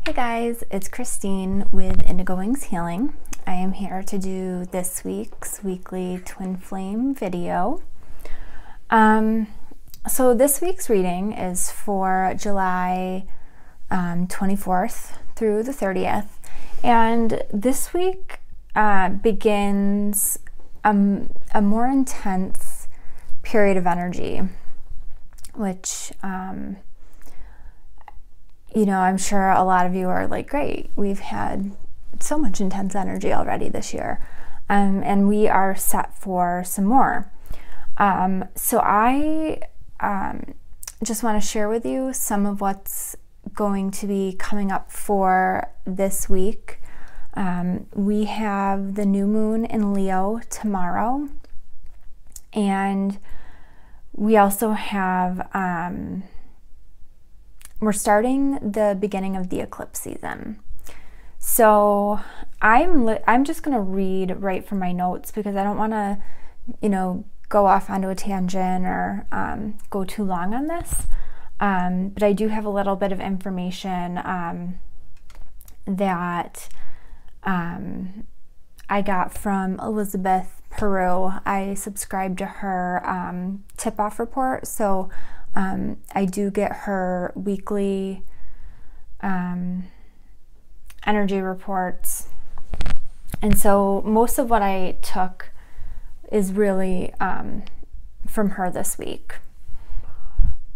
Hey guys, it's Christine with Indigo Healing. I am here to do this week's weekly twin flame video. So this week's reading is for July 24th through the 30th, and this week begins a more intense period of energy, which you know, I'm sure a lot of you are like, great, we've had so much intense energy already this year, and we are set for some more. So I just want to share with you some of what's going to be coming up for this week. We have the new moon in Leo tomorrow, and we also have we're starting the beginning of the eclipse season. So I'm just going to read right from my notes because I don't want to, you know, go off onto a tangent or go too long on this. But I do have a little bit of information that I got from Elizabeth Peru. I subscribed to her tip-off report, so I do get her weekly energy reports, and so most of what I took is really from her this week.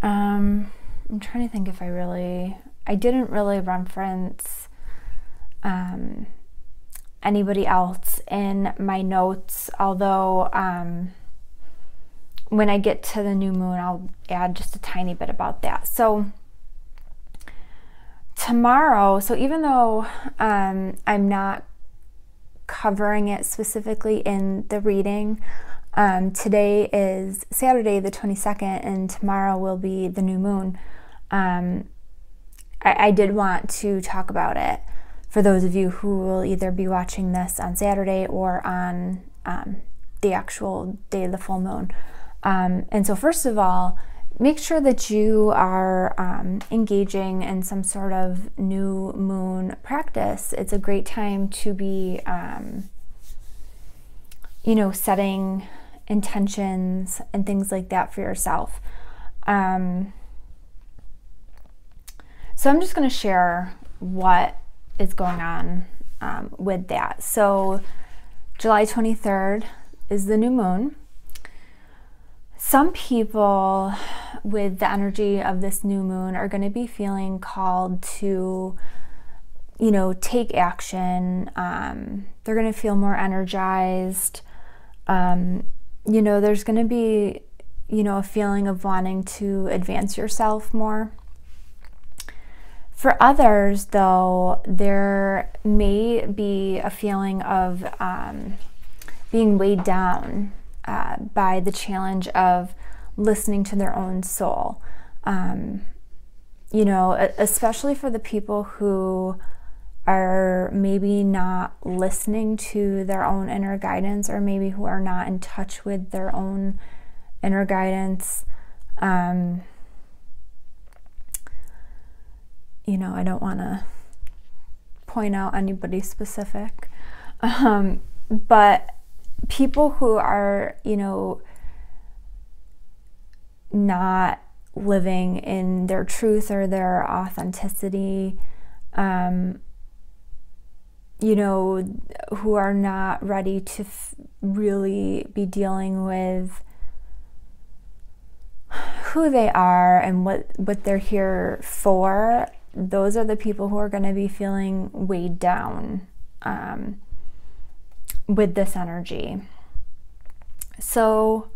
I'm trying to think if I didn't really reference anybody else in my notes, although when I get to the new moon, I'll add just a tiny bit about that. So tomorrow, so even though I'm not covering it specifically in the reading, today is Saturday the 22nd, and tomorrow will be the new moon. I did want to talk about it for those of you who will either be watching this on Saturday or on the actual day of the full moon. And so first of all, make sure that you are engaging in some sort of new moon practice. It's a great time to be, you know, setting intentions and things like that for yourself. So I'm just going to share what is going on with that. So July 23rd is the new moon. Some people with the energy of this new moon are going to be feeling called to, you know, take action. They're going to feel more energized. You know, there's going to be, you know, a feeling of wanting to advance yourself more. For others, though, there may be a feeling of being weighed down by the challenge of listening to their own soul. You know, especially for the people who are maybe not listening to their own inner guidance, or maybe who are not in touch with their own inner guidance. You know, I don't want to point out anybody specific, but people who are, you know, not living in their truth or their authenticity, you know, who are not ready to really be dealing with who they are and what they're here for. Those are the people who are going to be feeling weighed down with this energy. So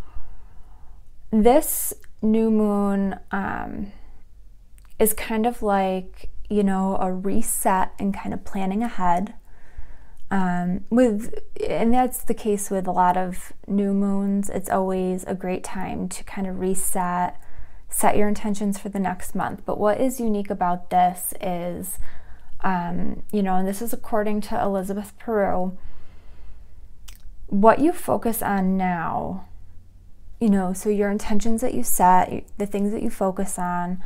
this new moon is kind of like, you know, a reset and kind of planning ahead. And that's the case with a lot of new moons. It's always a great time to kind of reset, set your intentions for the next month. But what is unique about this is, you know, and this is according to Elizabeth Peru, what you focus on now, you know, so your intentions that you set, the things that you focus on,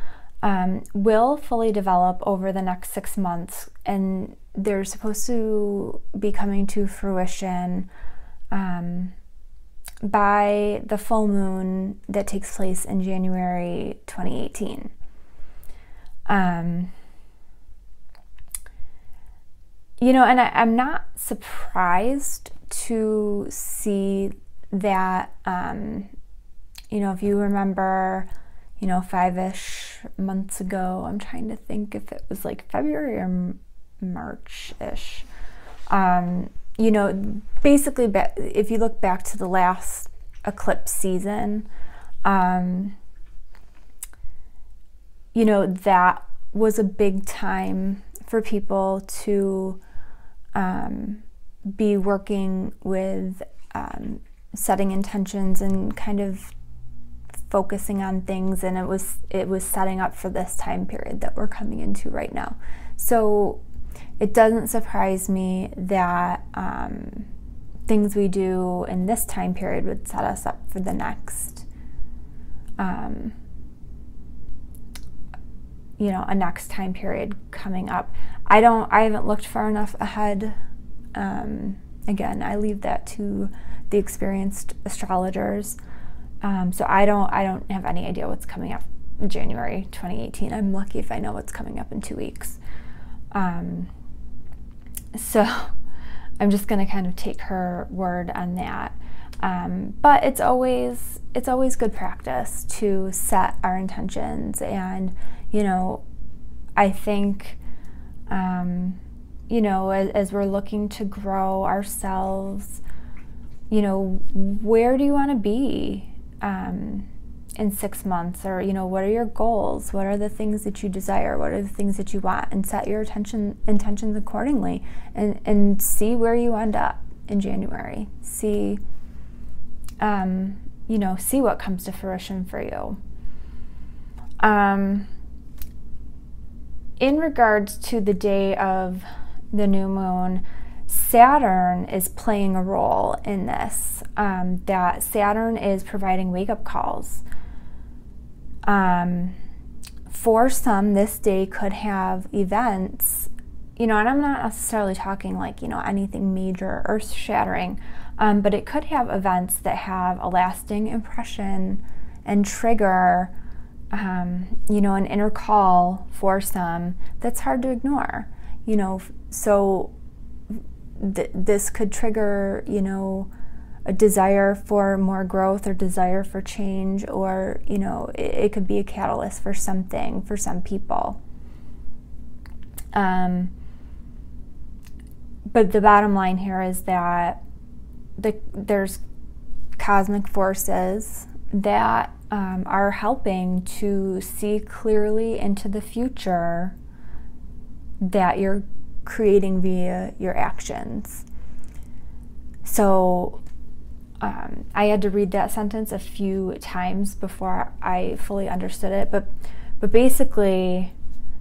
will fully develop over the next 6 months, and they're supposed to be coming to fruition by the full moon that takes place in January 2018. You know, and I'm not surprised to see that, you know, if you remember, you know, 5-ish months ago, I'm trying to think if it was like February or March-ish, you know, basically, if you look back to the last eclipse season, you know, that was a big time for people to be working with setting intentions and kind of focusing on things, and it was setting up for this time period that we're coming into right now. So it doesn't surprise me that things we do in this time period would set us up for the next, you know, a next time period coming up. I haven't looked far enough ahead. Again, I leave that to the experienced astrologers. So I don't have any idea what's coming up in January 2018. I'm lucky if I know what's coming up in 2 weeks. So I'm just going to kind of take her word on that. But it's always good practice to set our intentions, and you know, I think you know, as we're looking to grow ourselves, you know, where do you want to be in 6 months? Or, you know, what are your goals? What are the things that you desire? What are the things that you want? And set your intentions accordingly, and see where you end up in January. See, you know, see what comes to fruition for you. In regards to the day of the new moon, Saturn is playing a role in this. That Saturn is providing wake-up calls. For some, this day could have events, you know, and I'm not necessarily talking like, you know, anything major, earth-shattering, but it could have events that have a lasting impression and trigger, you know, an inner call for some that's hard to ignore, you know. So this could trigger, you know, a desire for more growth or desire for change, or, you know, it could be a catalyst for something for some people. But the bottom line here is that there's cosmic forces that are helping to see clearly into the future that you're creating via your actions. So I had to read that sentence a few times before I fully understood it, but basically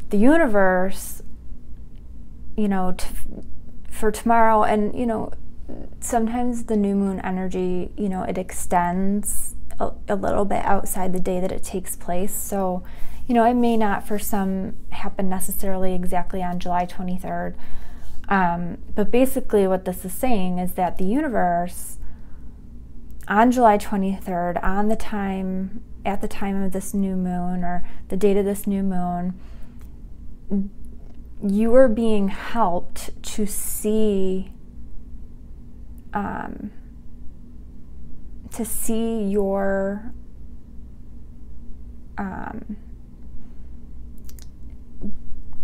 the universe, you know, for tomorrow, and you know, sometimes the new moon energy, you know, it extends a little bit outside the day that it takes place. So, you know, it may not for some happen necessarily exactly on July 23rd. But basically what this is saying is that the universe on July 23rd, at the time of this new moon, or the date of this new moon, you are being helped to see your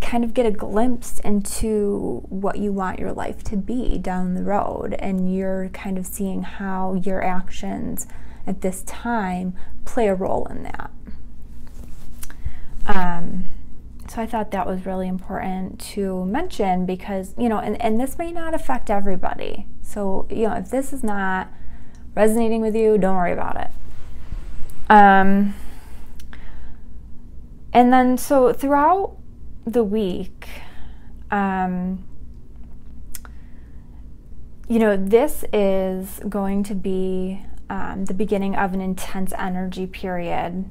kind of get a glimpse into what you want your life to be down the road, and you're kind of seeing how your actions at this time play a role in that. So I thought that was really important to mention, because, you know, and this may not affect everybody. So, you know, if this is not resonating with you, don't worry about it. And then, so throughout the week, you know, this is going to be the beginning of an intense energy period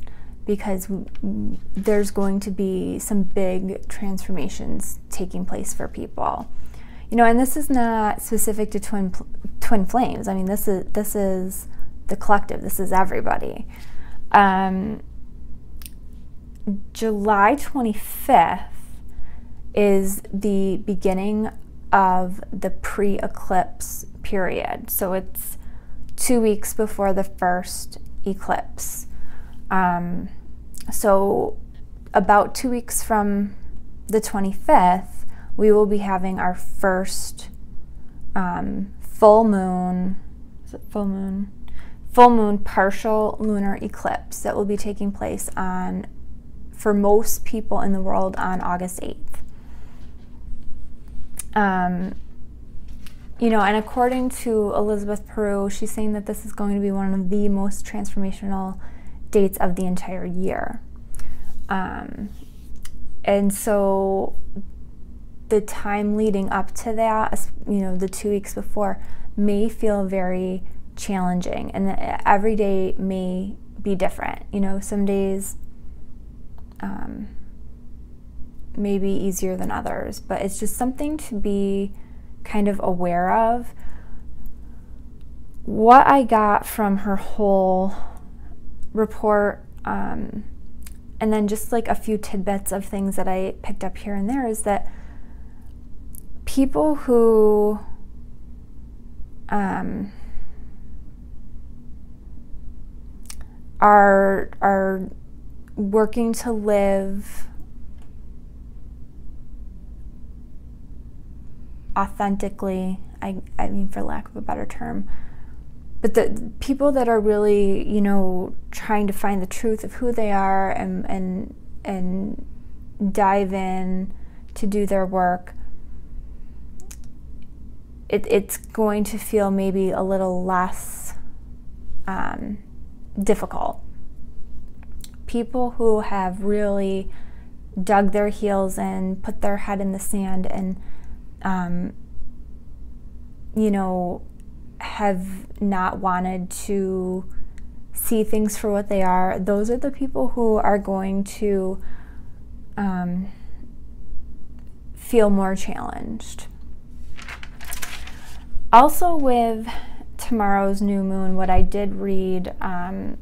because there's going to be some big transformations taking place for people. You know, and this is not specific to twin flames. I mean, this is the collective. This is everybody. July 25th is the beginning of the pre-eclipse period. So it's 2 weeks before the first eclipse. So about 2 weeks from the 25th, we will be having our first full moon partial lunar eclipse that will be taking place for most people in the world on August 8th. You know, and according to Elizabeth Peru, she's saying that this is going to be one of the most transformational dates of the entire year. And so the time leading up to that, you know, the 2 weeks before, may feel very challenging, and every day may be different. You know, some days may be easier than others, but it's just something to be kind of aware of. What I got from her whole report, and then just like a few tidbits of things that I picked up here and there, is that people who are working to live authentically, I mean, for lack of a better term, but the people that are really, you know, trying to find the truth of who they are and dive in to do their work, it's going to feel maybe a little less difficult. People who have really dug their heels in, put their head in the sand, and you know, have not wanted to see things for what they are, those are the people who are going to feel more challenged. Also, with tomorrow's new moon, what I did read on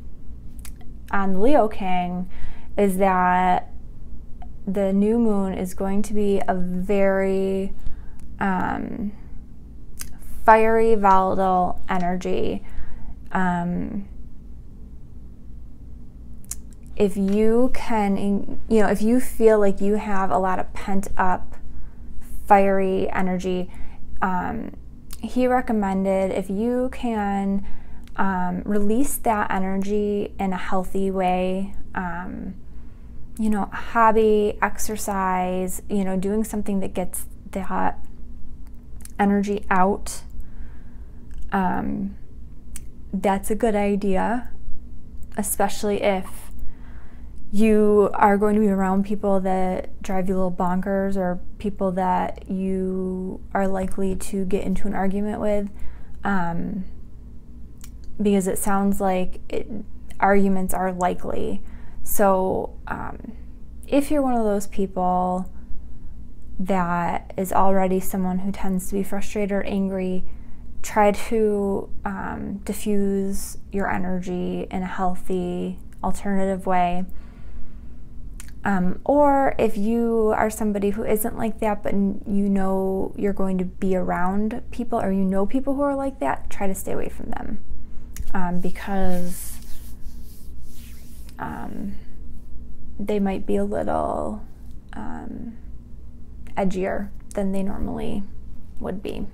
the Leo King is that the new moon is going to be a very fiery, volatile energy. If you can, you know, if you feel like you have a lot of pent up fiery energy, he recommended if you can release that energy in a healthy way, you know, hobby, exercise, you know, doing something that gets that energy out, that's a good idea, especially if you are going to be around people that drive you a little bonkers, or people that you are likely to get into an argument with, because it sounds like arguments are likely. So if you're one of those people that is already someone who tends to be frustrated or angry, try to diffuse your energy in a healthy, alternative way. Or if you are somebody who isn't like that, but you know you're going to be around people, or you know people who are like that, try to stay away from them, because they might be a little edgier than they normally would be.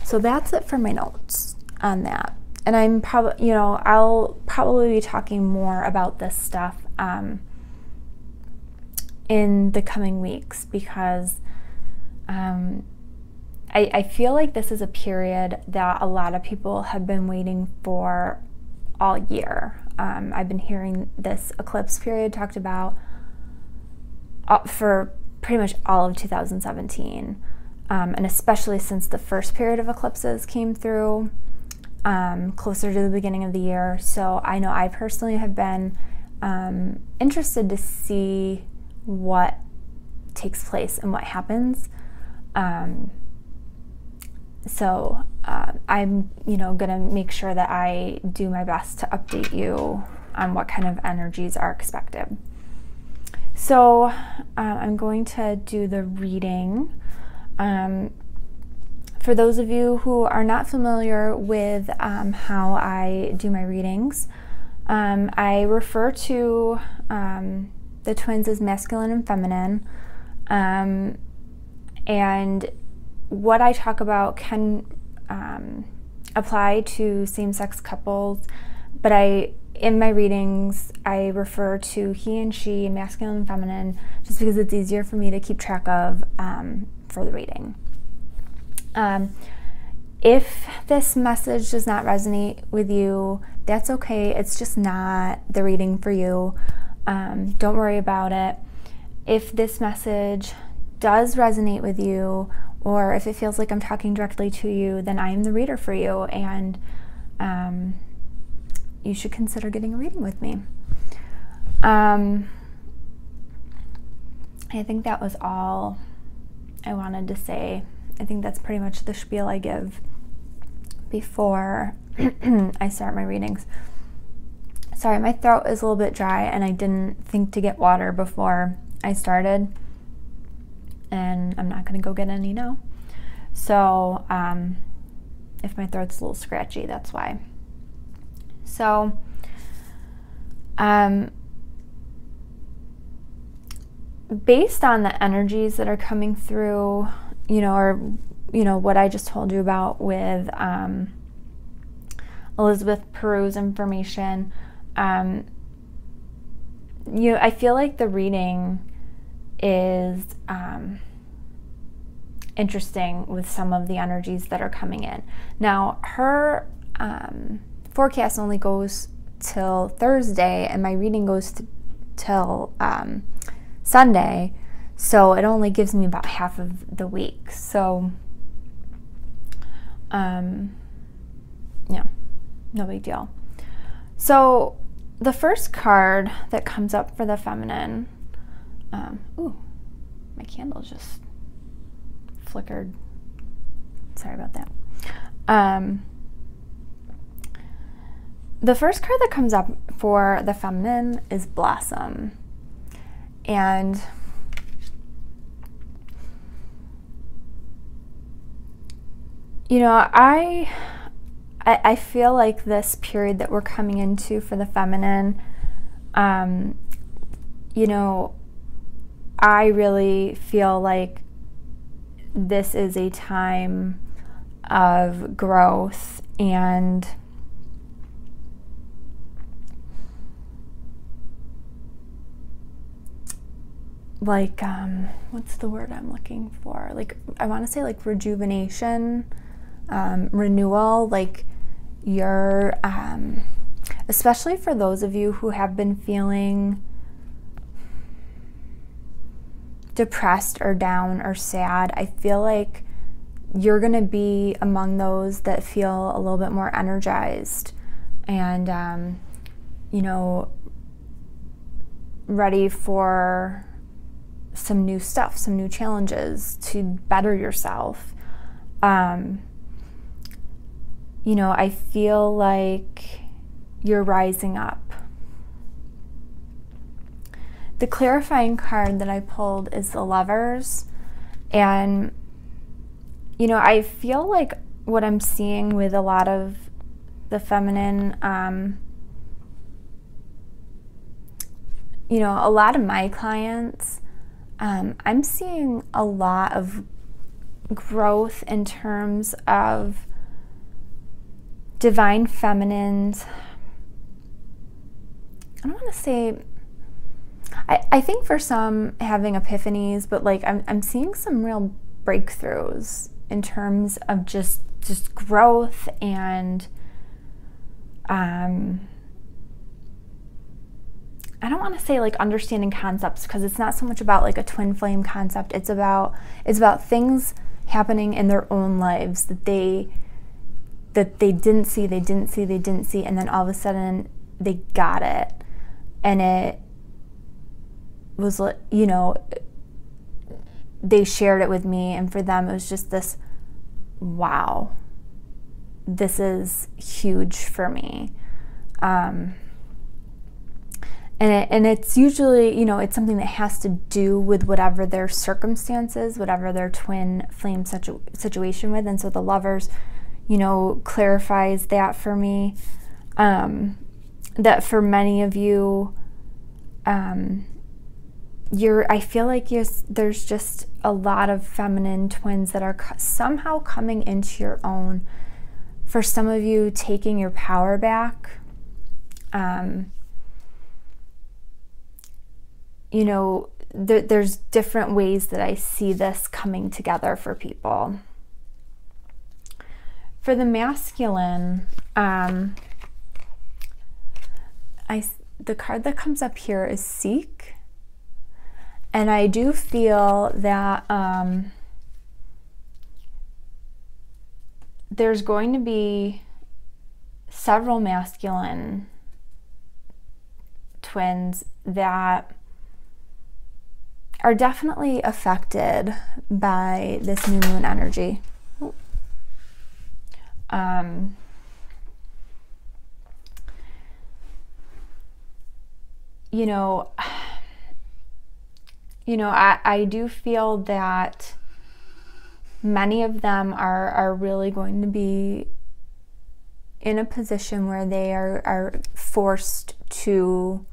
So that's it for my notes on that. And I'm probably, you know, I'll probably be talking more about this stuff in the coming weeks, because I feel like this is a period that a lot of people have been waiting for all year. I've been hearing this eclipse period talked about for pretty much all of 2017, and especially since the first period of eclipses came through closer to the beginning of the year. So I know I personally have been interested to see what takes place and what happens. So I'm, gonna make sure that I do my best to update you on what kind of energies are expected. So I'm going to do the reading. For those of you who are not familiar with how I do my readings, I refer to the twins as masculine and feminine, and what I talk about can apply to same-sex couples, but in my readings I refer to he and she, masculine and feminine, just because it's easier for me to keep track of for the reading. If this message does not resonate with you, that's okay. It's just not the reading for you. Don't worry about it. If this message does resonate with you, or if it feels like I'm talking directly to you, then I am the reader for you, and you should consider getting a reading with me. I think that was all I wanted to say. I think that's pretty much the spiel I give before I start my readings. Sorry, my throat is a little bit dry, and I didn't think to get water before I started, and I'm not going to go get any now. So if my throat's a little scratchy, that's why. So based on the energies that are coming through, what I just told you about with Elizabeth Peru's information, I feel like the reading is interesting with some of the energies that are coming in. Now, her forecast only goes till Thursday, and my reading goes till Sunday, so it only gives me about half of the week. So, no big deal. So, the first card that comes up for the feminine, ooh, my candle just flickered. Sorry about that. The first card that comes up for the feminine is Blossom. And I feel like this period that we're coming into for the feminine, I really feel like this is a time of growth and what's the word I'm looking for? I want to say rejuvenation, renewal, you're, especially for those of you who have been feeling depressed or down or sad. I feel like you're going to be among those that feel a little bit more energized and, ready for some new stuff, some new challenges to better yourself. I feel like you're rising up. The clarifying card that I pulled is the Lovers, and I feel like what I'm seeing with a lot of the feminine, a lot of my clients, I'm seeing a lot of growth in terms of divine feminines. I don't want to say, I think for some having epiphanies, but I'm seeing some real breakthroughs in terms of just growth and I don't want to say understanding concepts, because it's not so much about a twin flame concept. It's about things happening in their own lives that they didn't see, and then all of a sudden they got it. And it was, you know, they shared it with me, and for them it was just this, wow, this is huge for me. And it's usually, you know, it's something that has to do with whatever their circumstances, whatever their twin flame situation with. And so the Lovers, you know, clarifies that for me, that for many of you, I feel like there's just a lot of feminine twins that are somehow coming into your own. For some of you, taking your power back. You know, there's different ways that I see this coming together for people. For the masculine, the card that comes up here is Seek. And I do feel that there's going to be several masculine twins that are definitely affected by this new moon energy. I do feel that many of them are really going to be in a position where they are forced to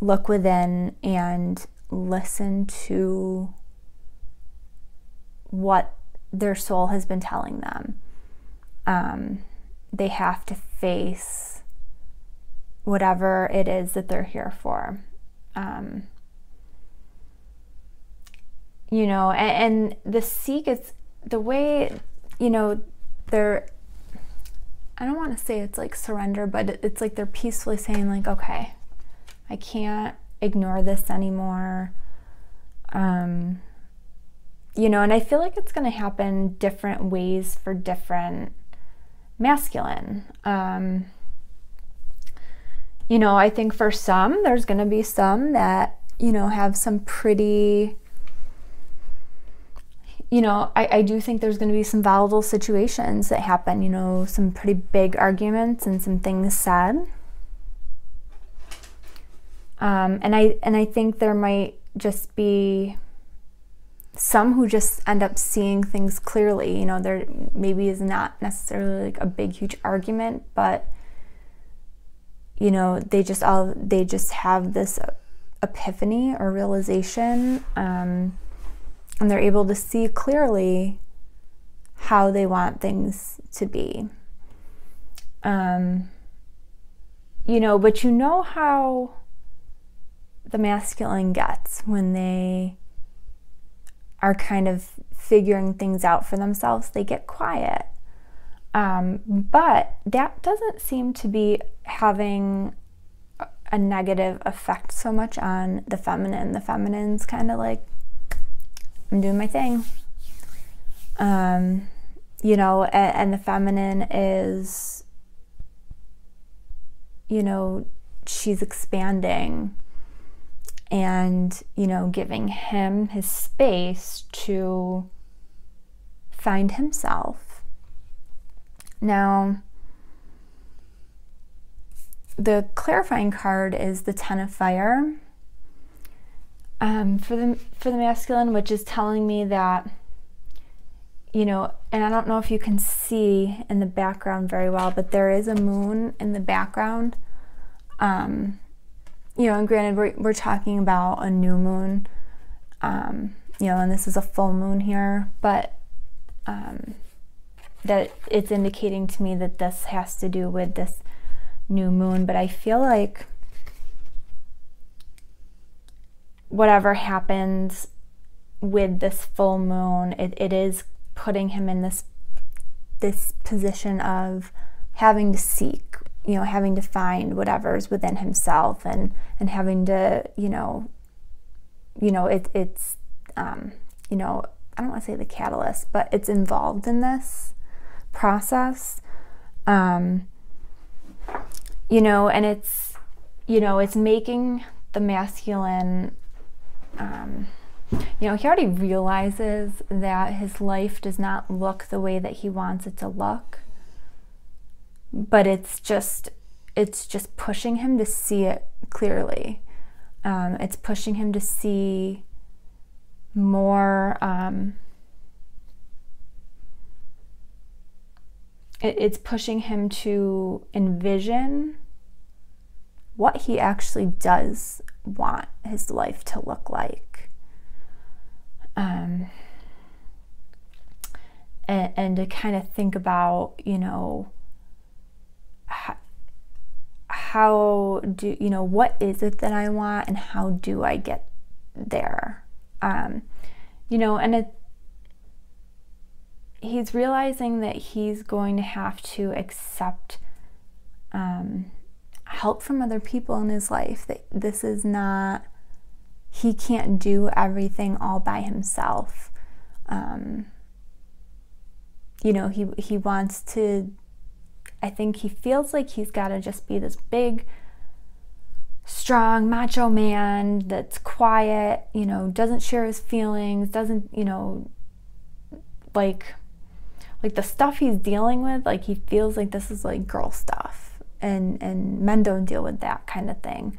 look within and listen to what their soul has been telling them. They have to face whatever it is that they're here for. And the Seek is the way, they're, I don't want to say it's like surrender, but it's like they're peacefully saying like, okay, I can't ignore this anymore. And I feel like it's going to happen different ways for different masculine. I think for some, there's going to be some that, have some pretty, I do think there's going to be some volatile situations that happen, some pretty big arguments and some things said. And I think there might just be some who just end up seeing things clearly. There maybe is not necessarily like a big, huge argument, but they just have this epiphany or realization, and they're able to see clearly how they want things to be. But how the masculine gets when they are kind of figuring things out for themselves. They get quiet. But that doesn't seem to be having a negative effect so much on the feminine. The feminine's kind of like, I'm doing my thing. And the feminine is, she's expanding and, giving him his space to find himself. Now, the clarifying card is the Ten of Fire for the masculine, which is telling me that, and I don't know if you can see in the background very well, but there is a moon in the background. And granted, we're talking about a new moon, and this is a full moon here, but that it's indicating to me that this has to do with this new moon. But I feel like whatever happens with this full moon, it is putting him in this position of having to seek, having to find whatever's within himself, and having to, it's I don't want to say the catalyst, but it's involved in this process. And it's, you know, it's making the masculine, you know, he already realizes that his life does not look the way that he wants it to look, but it's just pushing him to see it clearly. It's pushing him to see more, it's pushing him to envision what he actually does want his life to look like. And to kind of think about, you know, how do, you know, what is it that I want and how do I get there? You know, and he's realizing that he's going to have to accept help from other people in his life, that this is not, he can't do everything all by himself. You know, he wants to, I think he feels like he's got to just be this big, strong, macho man that's quiet, you know, doesn't share his feelings, doesn't, you know, like the stuff he's dealing with, like he feels like this is like girl stuff, and men don't deal with that kind of thing.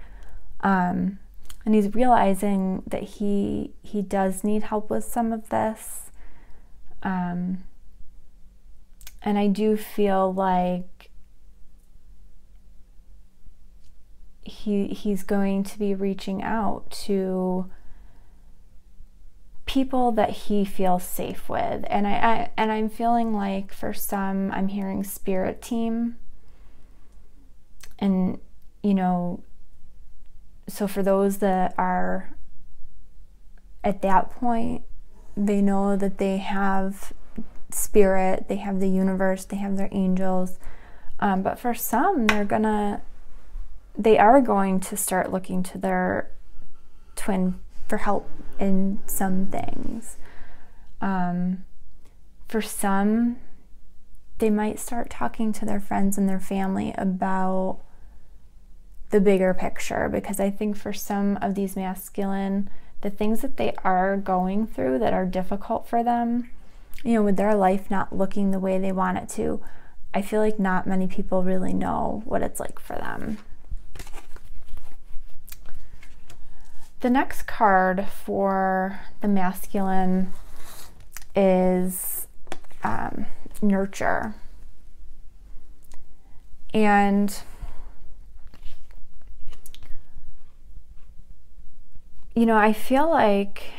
And he's realizing that he does need help with some of this. And I do feel like he's going to be reaching out to people that he feels safe with. And I'm feeling like for some, I'm hearing spirit team. And, you know, so for those that are at that point, they know that they have spirit, they have the universe, they have their angels. But for some, they are going to start looking to their twin for help in some things. For some, they might start talking to their friends and their family about the bigger picture, because I think for some of these masculine, the things that they are going through that are difficult for them, you know, with their life not looking the way they want it to, I feel like not many people really know what it's like for them. The next card for the masculine is nurture. And you know, I feel like,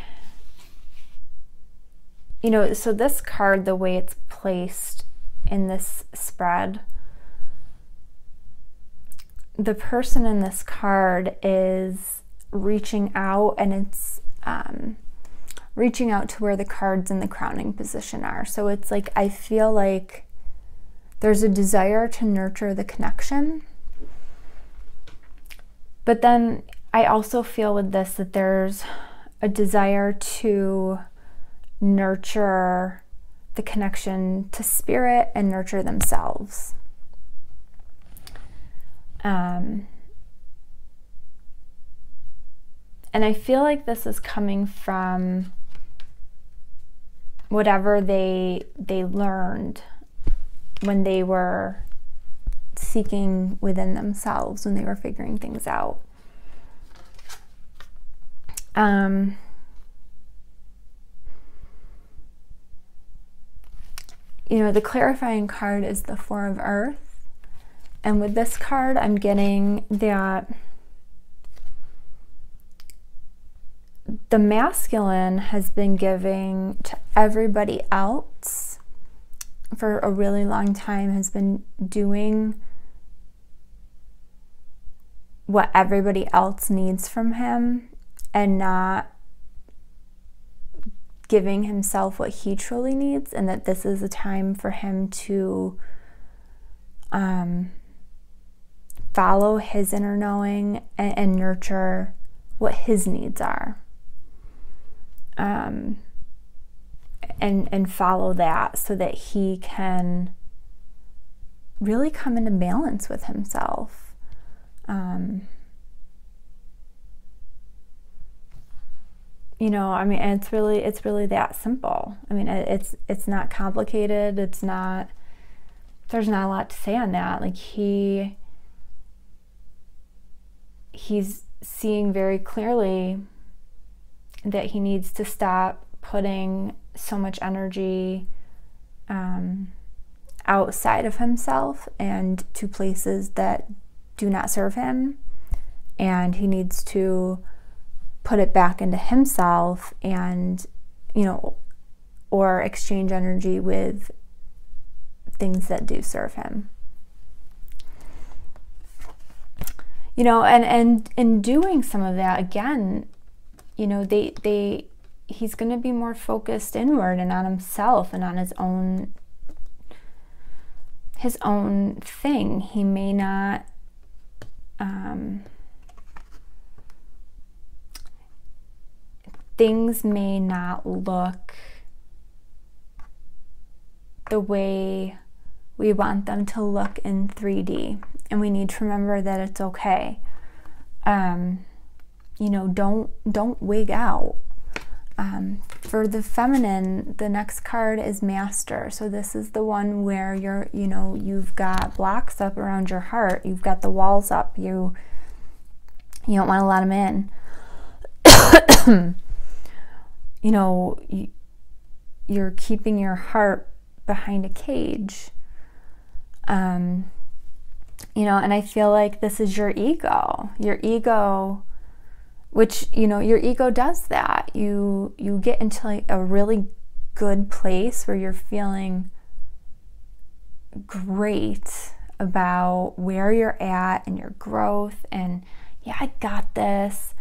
you know, so this card, the way it's placed in this spread, the person in this card is reaching out, and it's reaching out to where the cards in the crowning position are. So it's like, I feel like there's a desire to nurture the connection, but then I also feel with this that there's a desire to nurture the connection to spirit and nurture themselves. And I feel like this is coming from whatever they learned when they were seeking within themselves, when they were figuring things out. You know, the clarifying card is the Four of Earth. And with this card, I'm getting that the masculine has been giving to everybody else for a really long time, has been doing what everybody else needs from him and not giving himself what he truly needs, and that this is a time for him to follow his inner knowing and nurture what his needs are, and follow that so that he can really come into balance with himself. you know, I mean, it's really that simple. I mean, it's not complicated. There's not a lot to say on that. Like he's seeing very clearly that he needs to stop putting so much energy outside of himself and to places that do not serve him, and he needs to put it back into himself and, you know, or exchange energy with things that do serve him. You know, and in doing some of that, again, you know, he's going to be more focused inward and on himself and on his own thing. He may not things may not look the way we want them to look in 3D, and we need to remember that it's okay. You know, don't wig out. For the feminine, the next card is Master. So this is the one where you've got blocks up around your heart. You've got the walls up. You don't want to let them in. You know, you're keeping your heart behind a cage. You know, and I feel like this is your ego. Your ego, which, you know, your ego does that. You get into like a really good place where you're feeling great about where you're at and your growth, and yeah, I got this.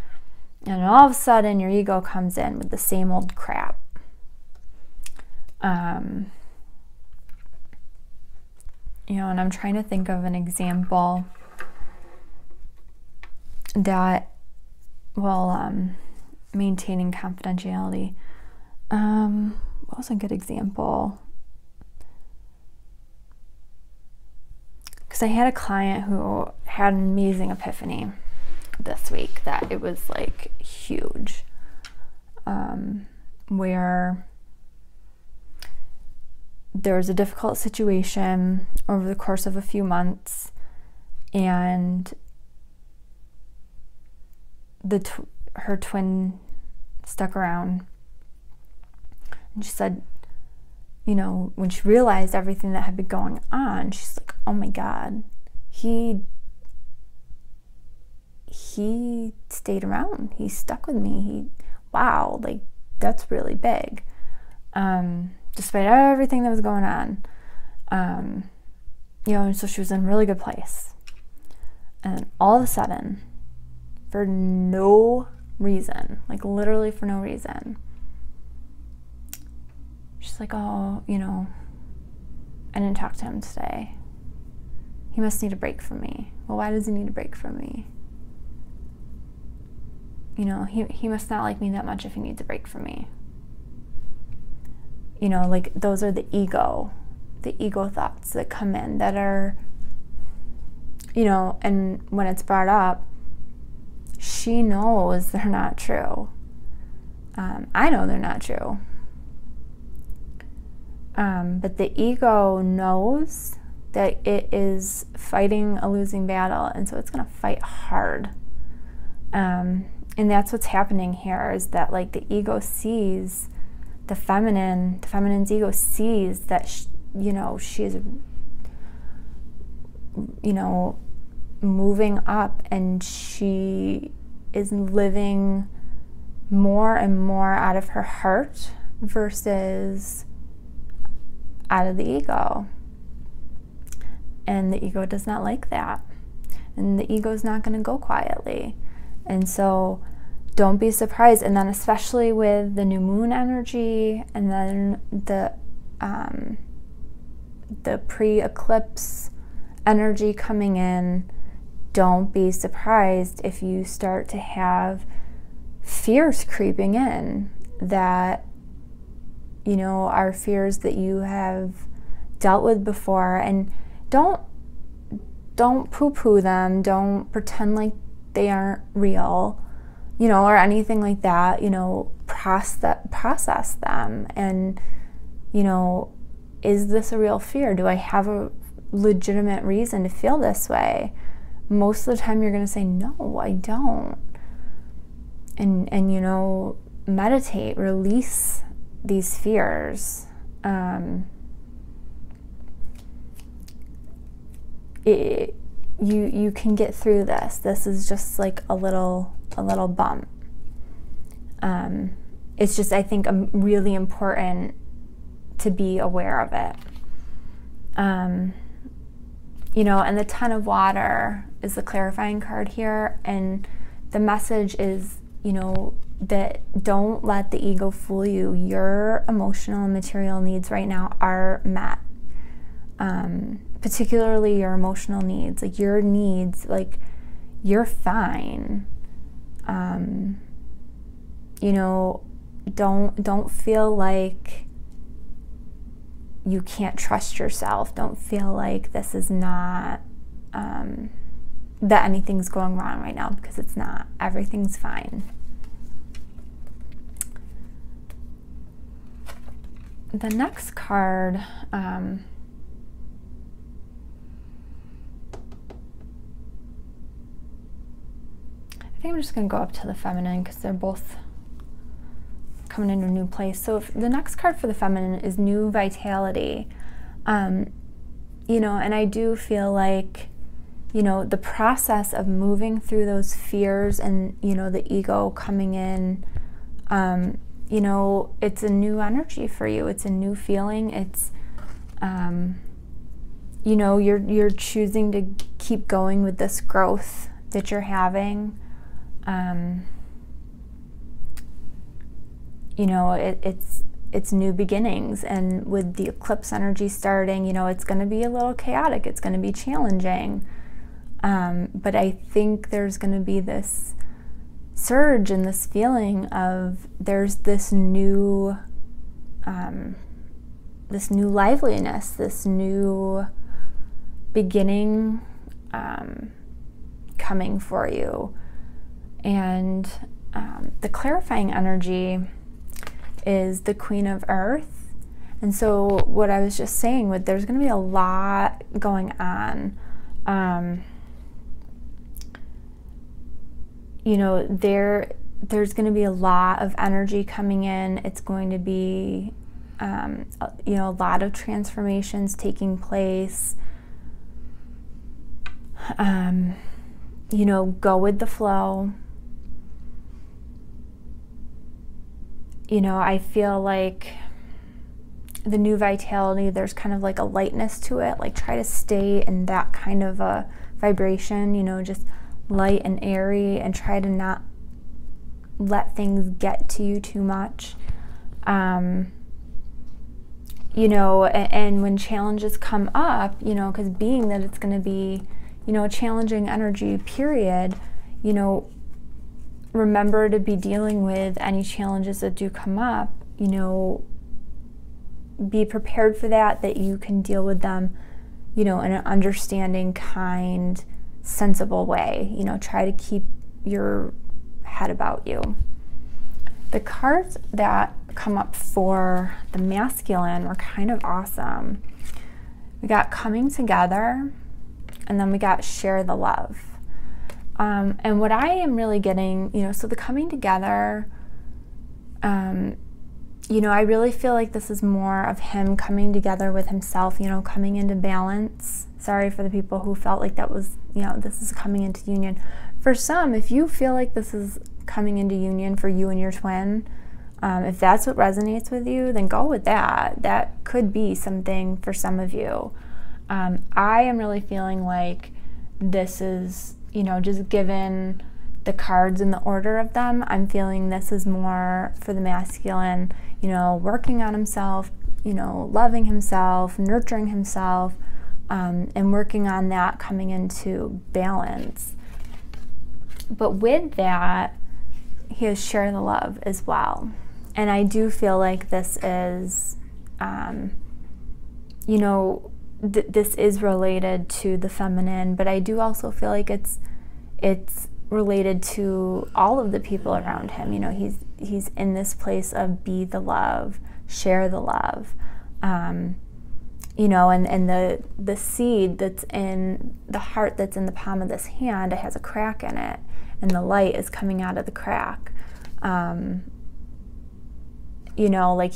And all of a sudden your ego comes in with the same old crap. You know, and I'm trying to think of an example that, well, maintaining confidentiality. What was a good example? Because I had a client who had an amazing epiphany this week that it was like huge, where there was a difficult situation over the course of a few months, and her twin stuck around, and she said, you know, when she realized everything that had been going on, she's like, oh my God, he stayed around, he stuck with me, wow, like that's really big, despite everything that was going on. You know, and so she was in a really good place, and all of a sudden, for no reason, like literally for no reason, she's like, oh, you know, I didn't talk to him today. He must need a break from me. Well, why does he need a break from me? You know, he must not like me that much if he needs a break from me. You know, like those are the ego thoughts that come in that are, you know, and when it's brought up, she knows they're not true. I know they're not true. But the ego knows that it is fighting a losing battle, and so it's going to fight hard. And that's what's happening here, is that like the ego sees the feminine's ego sees that, you know, she's, you know, moving up, and she is living more and more out of her heart versus out of the ego. And the ego does not like that. And the ego is not going to go quietly. And so don't be surprised. And then especially with the new moon energy, and then the pre-eclipse energy coming in, don't be surprised if you start to have fears creeping in that, you know, are fears that you have dealt with before. And don't poo-poo them. Don't pretend like they aren't real, you know, or anything like that. You know, process them. And, you know, is this a real fear? Do I have a legitimate reason to feel this way? Most of the time you're going to say, no, I don't. And you know, meditate, release these fears. You can get through this. This is just like a little bump. It's just, I think, really important to be aware of it. You know, and the Ten of Water is the clarifying card here, and the message is, you know, that don't let the ego fool you. Your emotional and material needs right now are met. Particularly your emotional needs, like your needs, like you're fine. You know, don't feel like you can't trust yourself. Don't feel like this is not, that anything's going wrong right now, because it's not. Everything's fine. The next card, I think I'm just going to go up to the feminine because they're both coming into a new place. So if the next card for the feminine is new vitality. You know, and I do feel like, you know, the process of moving through those fears and, you know, the ego coming in, you know, it's a new energy for you. It's a new feeling. It's, you know, you're choosing to keep going with this growth that you're having. You know, it's new beginnings, and with the eclipse energy starting, you know, it's going to be a little chaotic. It's going to be challenging. But I think there's going to be this surge and this feeling of there's this new liveliness, this new beginning coming for you. And the clarifying energy is the Queen of Earth. And so what I was just saying, with there's going to be a lot going on. You know, there's going to be a lot of energy coming in. It's going to be, you know, a lot of transformations taking place. You know, go with the flow. You know, I feel like the new vitality, there's kind of like a lightness to it. Like, try to stay in that kind of a vibration, you know, just light and airy, and try to not let things get to you too much. You know, and when challenges come up, you know, because being that it's going to be, you know, a challenging energy period, you know, remember to be dealing with any challenges that do come up, you know, be prepared for that you can deal with them, you know, in an understanding, kind, sensible way. You know, try to keep your head about you. The cards that come up for the masculine are kind of awesome. We got Coming Together, and then we got Share the Love. And what I am really getting, you know, so the coming together, you know, I really feel like this is more of him coming together with himself, you know, coming into balance. Sorry for the people who felt like that was, you know, this is coming into union. For some, if you feel like this is coming into union for you and your twin, if that's what resonates with you, then go with that. That could be something for some of you. I am really feeling like this is, you know, just given the cards and the order of them, I'm feeling this is more for the masculine, you know, working on himself, you know, loving himself, nurturing himself, and working on that, coming into balance. But with that, he has Share the Love as well. And I do feel like this is, you know, this is related to the feminine, but I do also feel like it's related to all of the people around him. You know, he's in this place of be the love, share the love. You know, and the seed that's in the heart that's in the palm of this hand, it has a crack in it, and the light is coming out of the crack. You know, like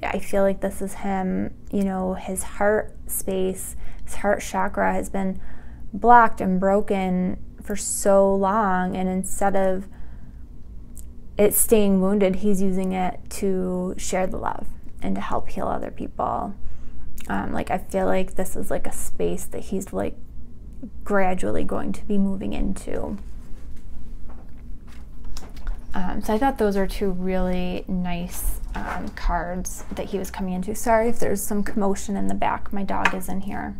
I feel like this is him, you know, his heart space, his heart chakra has been blocked and broken for so long, and instead of it staying wounded, he's using it to share the love and to help heal other people. Like I feel like this is like a space that he's like gradually going to be moving into. So I thought those are two really nice cards that he was coming into. Sorry if there's some commotion in the back. My dog is in here.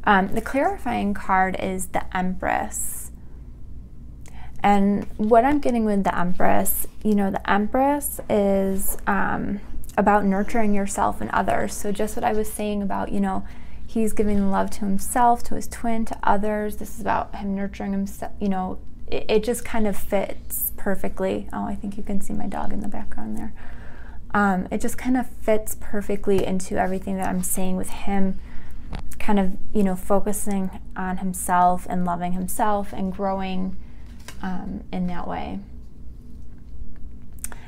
The clarifying card is the Empress. And what I'm getting with the Empress, you know, the Empress is about nurturing yourself and others. So just what I was saying about, you know, he's giving love to himself, to his twin, to others. This is about him nurturing himself, you know, it just kind of fits perfectly. Oh, I think you can see my dog in the background there. It just kind of fits perfectly into everything that I'm saying with him kind of, you know, focusing on himself and loving himself and growing in that way.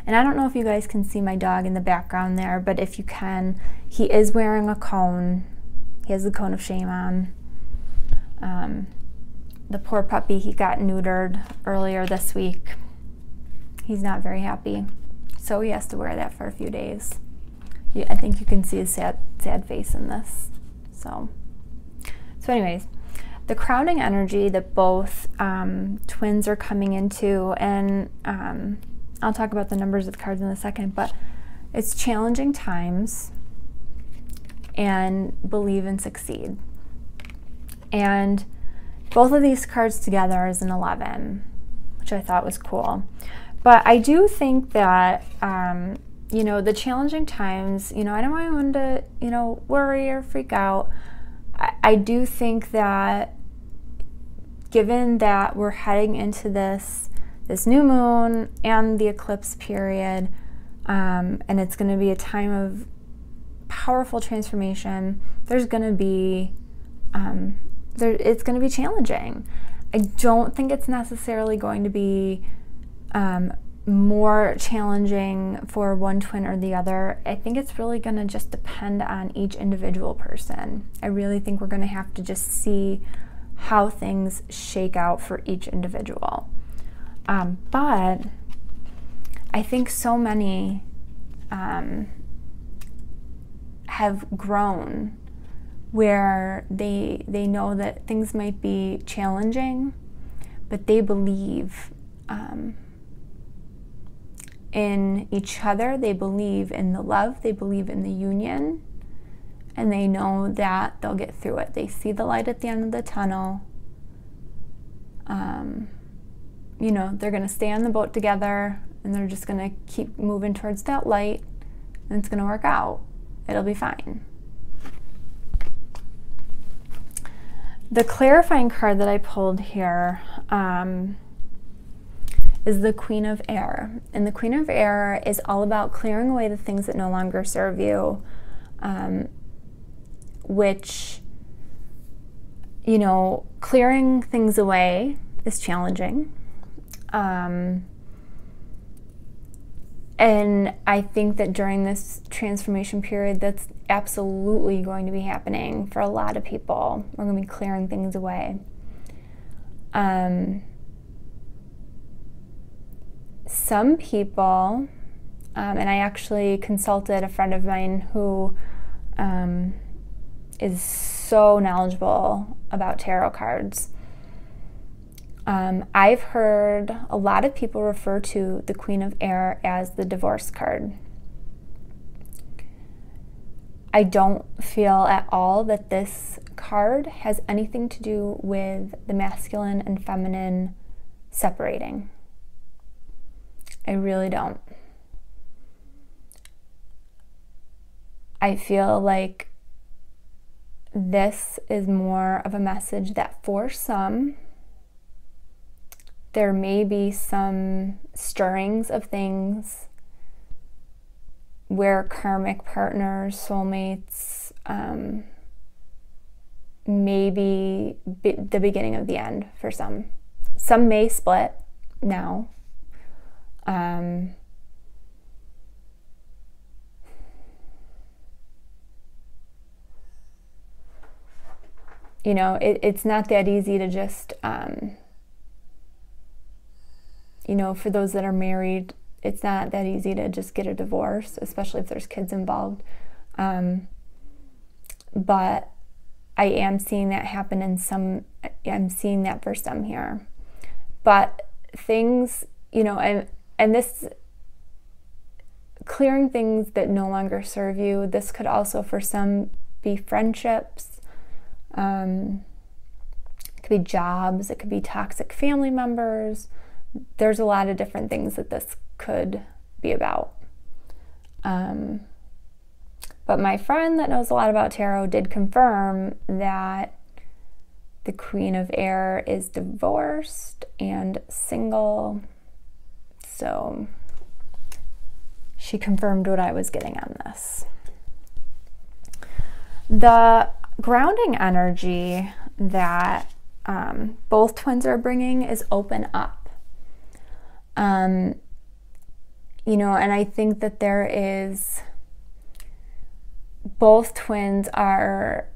And I don't know if you guys can see my dog in the background there, but if you can, he is wearing a cone. He has the cone of shame on. The poor puppy, he got neutered earlier this week. He's not very happy, so he has to wear that for a few days. I think you can see his sad face in this. So anyways, the crowning energy that both twins are coming into, and I'll talk about the numbers of the cards in a second, but it's challenging times and believe and succeed. And both of these cards together is an 11, which I thought was cool. But I do think that, you know, the challenging times, you know, I don't want anyone to, you know, worry or freak out. I do think that given that we're heading into this new moon and the eclipse period, and it's going to be a time of powerful transformation, there's going to be it's going to be challenging. I don't think it's necessarily going to be more challenging for one twin or the other. I think it's really going to just depend on each individual person. I really think we're going to have to just see how things shake out for each individual. But I think so many have grown where they know that things might be challenging, but they believe in each other, they believe in the love, they believe in the union, and they know that they'll get through it. They see the light at the end of the tunnel. You know, they're going to stay on the boat together, and they're just going to keep moving towards that light, and it's going to work out. It'll be fine. The clarifying card that I pulled here is the Queen of Air. And the Queen of Air is all about clearing away the things that no longer serve you, which, you know, clearing things away is challenging. And I think that during this transformation period, that's absolutely going to be happening for a lot of people. We're going to be clearing things away. Some people, and I actually consulted a friend of mine who is so knowledgeable about tarot cards. I've heard a lot of people refer to the Queen of Air as the divorce card. I don't feel at all that this card has anything to do with the masculine and feminine separating. I really don't. I feel like this is more of a message that for some, there may be some stirrings of things where karmic partners, soulmates, may be the beginning of the end for some. Some may split now. You know, it's not that easy to just, you know, for those that are married, it's not that easy to just get a divorce, especially if there's kids involved. But I am seeing that happen in some, I'm seeing that for some here. But things, you know, and this, clearing things that no longer serve you, this could also for some be friendships. It could be jobs, it could be toxic family members. There's a lot of different things that this could be about. But my friend that knows a lot about tarot did confirm that the Queen of Air is divorced and single. So she confirmed what I was getting on this. The grounding energy that both twins are bringing is open up. You know, and I think that there is, both twins are,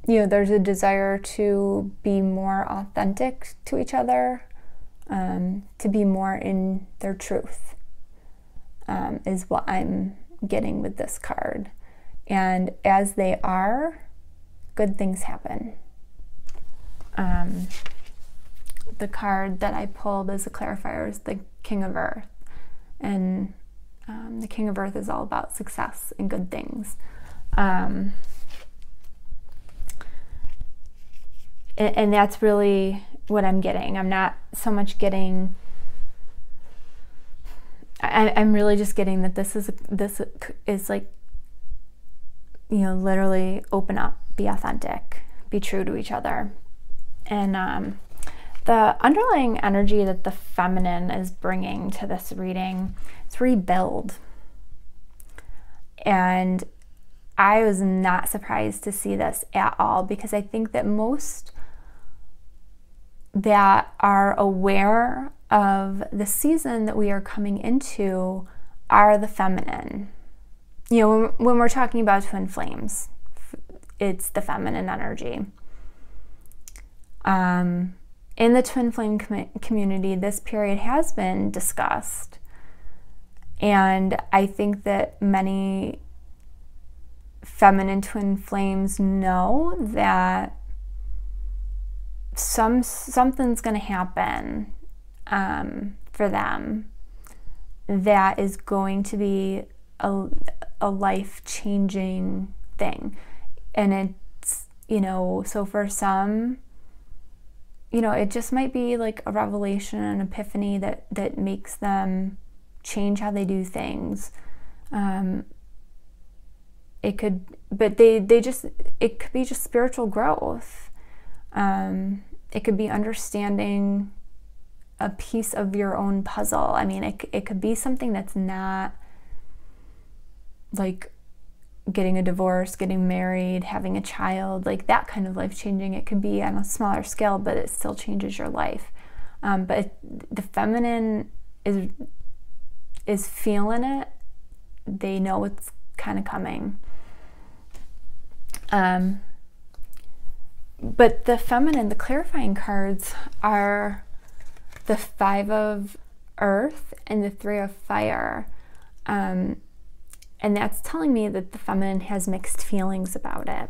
you know, there's a desire to be more authentic to each other, to be more in their truth, is what I'm getting with this card. And as they are, good things happen. The card that I pulled as a clarifier is the King of Earth. And the King of Earth is all about success and good things. And that's really what I'm getting. I'm not so much getting, I'm really just getting that this is like, you know, literally open up, be authentic, be true to each other. And the underlying energy that the feminine is bringing to this reading is rebuild. And I was not surprised to see this at all, because I think that most that are aware of the season that we are coming into are the feminine. You know, when we're talking about twin flames, it's the feminine energy. In the twin flame community, this period has been discussed. And I think that many feminine twin flames know that something's going to happen for them that is going to be a life-changing thing. And it's, you know, so for some, you know, it just might be like a revelation, an epiphany that makes them change how they do things. It could, but it could be just spiritual growth. It could be understanding a piece of your own puzzle. I mean, it could be something that's not like getting a divorce, getting married, having a child, like that kind of life-changing. It could be on a smaller scale, but it still changes your life. But the feminine is feeling it. They know it's kind of coming. But the feminine, the clarifying cards are the 5 of Earth and the 3 of Fire. And that's telling me that the feminine has mixed feelings about it.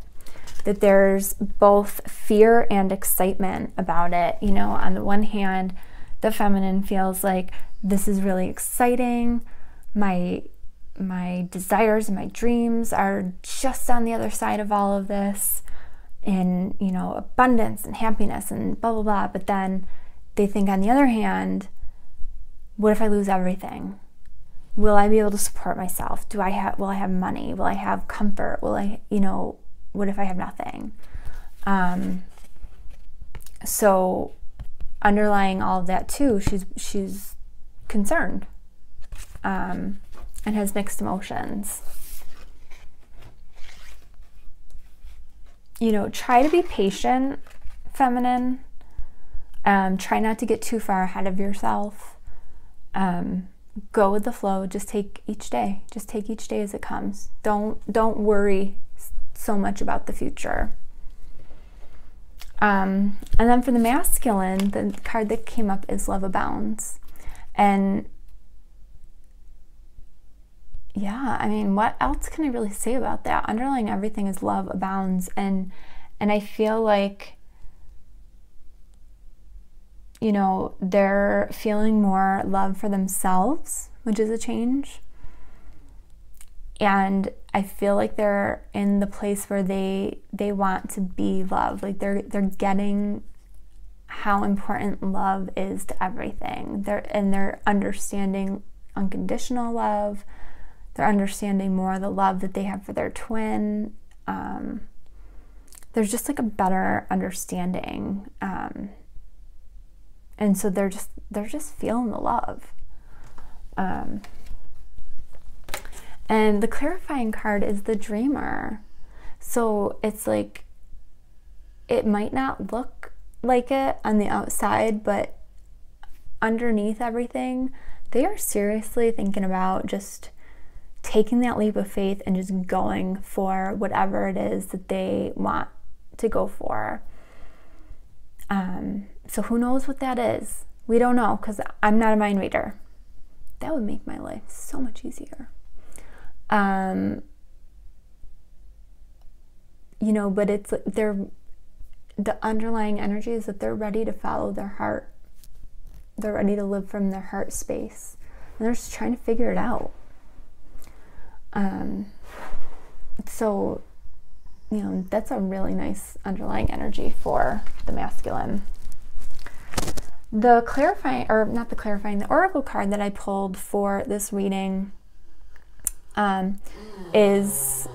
That there's both fear and excitement about it. You know, on the one hand, the feminine feels like this is really exciting. My desires and my dreams are just on the other side of all of this. And, you know, abundance and happiness and blah, blah, blah. But then they think on the other hand, what if I lose everything? Will I be able to support myself? Will I have money? Will I have comfort? Will I, you know, what if I have nothing? So underlying all of that too, she's concerned, and has mixed emotions. You know, try to be patient, feminine. Try not to get too far ahead of yourself. Go with the flow. Just take each day. Just take each day as it comes. Don't worry so much about the future. And then for the masculine, the card that came up is Love Abounds. And yeah, I mean, what else can I really say about that? Underlying everything is love abounds. And I feel like, you know, they're feeling more love for themselves, which is a change. And I feel like they're in the place where they want to be loved. Like they're getting how important love is to everything. They're understanding unconditional love. They're understanding more the love that they have for their twin. There's just like a better understanding. And so they're just feeling the love. And the clarifying card is the Dreamer. So it's like, it might not look like it on the outside, but underneath everything, they are seriously thinking about just taking that leap of faith and just going for whatever it is that they want to go for. So who knows what that is? We don't know, because I'm not a mind reader. That would make my life so much easier. You know, but it's the underlying energy is that they're ready to follow their heart. They're ready to live from their heart space. And they're just trying to figure it out. So, you know, that's a really nice underlying energy for the masculine. The clarifying, or not the clarifying, the oracle card that I pulled for this reading is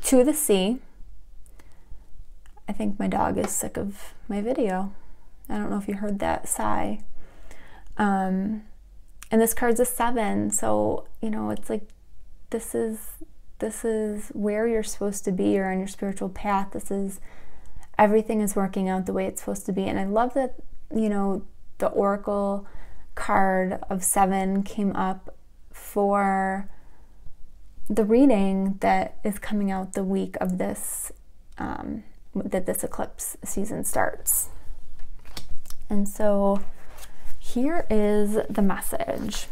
Two of the Sea. I think my dog is sick of my video. I don't know if you heard that sigh. And this card's a 7, so, you know, it's like, this is where you're supposed to be. You're on your spiritual path. Everything is working out the way it's supposed to be. And I love that, you know, the oracle card of 7 came up for the reading that is coming out the week of this, that this eclipse season starts. And so here is the message.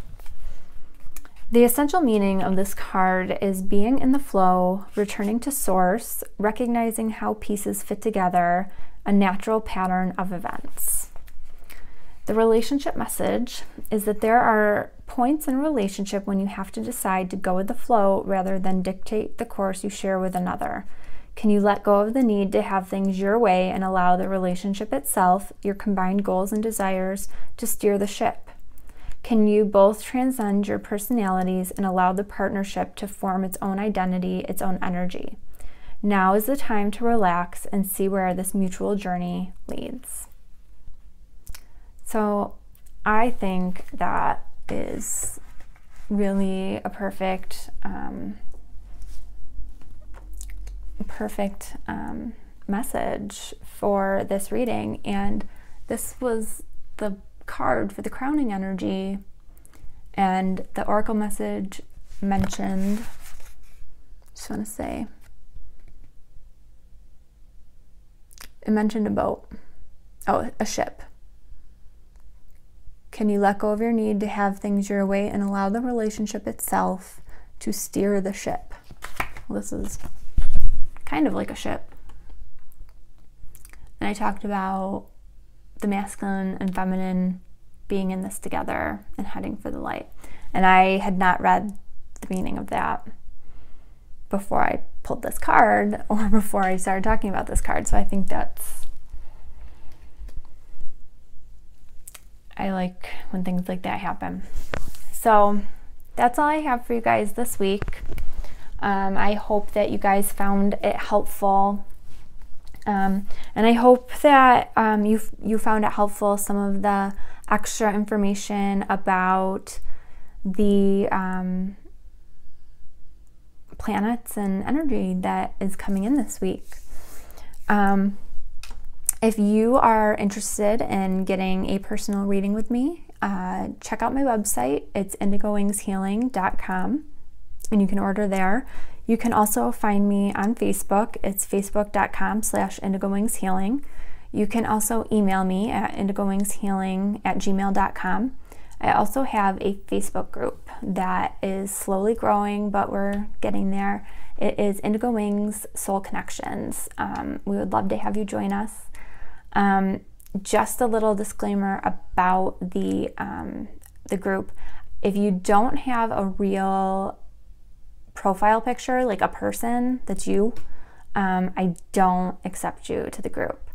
The essential meaning of this card is being in the flow, returning to source, recognizing how pieces fit together, a natural pattern of events. The relationship message is that there are points in a relationship when you have to decide to go with the flow rather than dictate the course you share with another. Can you let go of the need to have things your way and allow the relationship itself, your combined goals and desires, to steer the ship? Can you both transcend your personalities and allow the partnership to form its own identity, its own energy? Now is the time to relax and see where this mutual journey leads. So I think that is really a perfect message for this reading. And this was the card for the crowning energy, and the oracle message mentioned, just want to say, it mentioned a boat. Oh, a ship. Can you let go of your need to have things your way and allow the relationship itself to steer the ship? Well, this is kind of like a ship. And I talked about the masculine and feminine being in this together and heading for the light. And I had not read the meaning of that before I pulled this card or before I started talking about this card. So I think I like when things like that happen. So that's all I have for you guys this week. I hope that you guys found it helpful. And I hope that you found it helpful, some of the extra information about the planets and energy that is coming in this week. If you are interested in getting a personal reading with me, check out my website. It's indigowingshealing.com, and you can order there. You can also find me on Facebook. It's facebook.com/indigowingshealing. You can also email me at indigowingshealing@gmail.com. I also have a Facebook group that is slowly growing, but we're getting there. It is Indigo Wings Soul Connections. We would love to have you join us. Just a little disclaimer about the group. If you don't have a real profile picture, like a person that's you, I don't accept you to the group,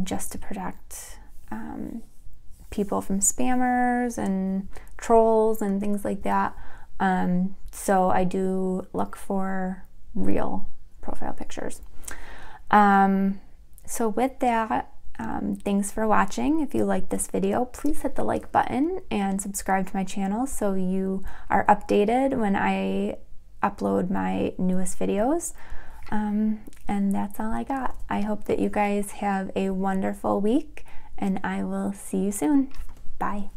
just to protect people from spammers and trolls and things like that. So I do look for real profile pictures. So with that, thanks for watching. If you like this video, please hit the like button and subscribe to my channel so you are updated when I upload my newest videos. And that's all I got. I hope that you guys have a wonderful week, and I will see you soon. Bye.